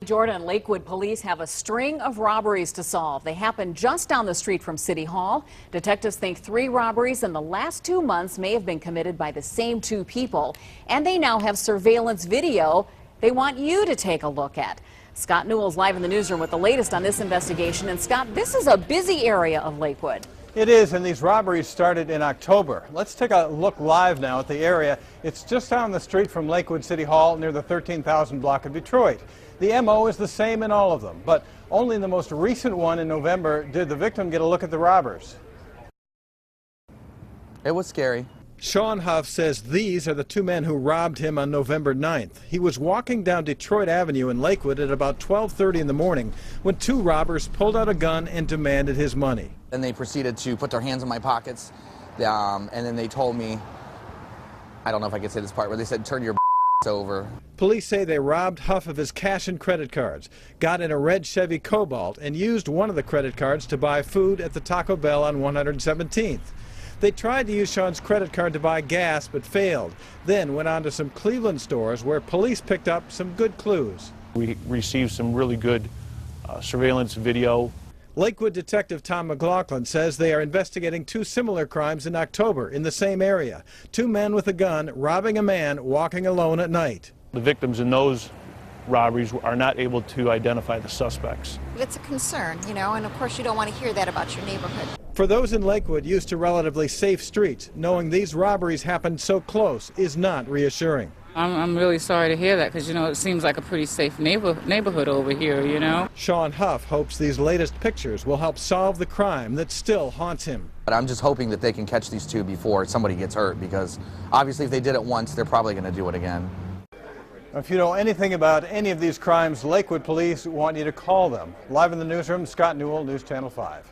Jordan and Lakewood police have a string of robberies to solve. They happened just down the street from City Hall. Detectives think 3 robberies in the last 2 months may have been committed by the same 2 people. And they now have surveillance video they want you to take a look at. Scott Newell's live in the newsroom with the latest on this investigation. And Scott, this is a busy area of Lakewood. It is, and these robberies started in October. Let's take a look live now at the area. It's just down the street from Lakewood City Hall near the 13,000 block of Detroit. The MO is the same in all of them, but only in the most recent one in November did the victim get a look at the robbers. It was scary. Sean Huff says these are the 2 men who robbed him on November 9th. He was walking down Detroit Avenue in Lakewood at about 12:30 in the morning when 2 robbers pulled out a gun and demanded his money. Then they proceeded to put their hands in my pockets, and then they told me, I don't know if I could say this part, but they said, turn your over. Police say they robbed Huff of his cash and credit cards, got in a red Chevy Cobalt, and used one of the credit cards to buy food at the Taco Bell on 117th. They tried to use Sean's credit card to buy gas but failed, then went on to some Cleveland stores where police picked up some good clues. We received some really good surveillance video. Lakewood Detective Tom McLaughlin says they are investigating 2 similar crimes in October in the same area. 2 men with a gun robbing a man walking alone at night. The victims in those robberies are not able to identify the suspects. It's a concern, you know, and of course you don't want to hear that about your neighborhood. For those in Lakewood used to relatively safe streets, knowing these robberies happened so close is not reassuring. I'm really sorry to hear that because, you know, it seems like a pretty safe neighborhood over here, you know. Sean Huff hopes these latest pictures will help solve the crime that still haunts him. But I'm just hoping that they can catch these 2 before somebody gets hurt, because obviously if they did it once, they're probably going to do it again. If you know anything about any of these crimes, Lakewood police want you to call them. Live in the newsroom, Scott Newell, News Channel 5.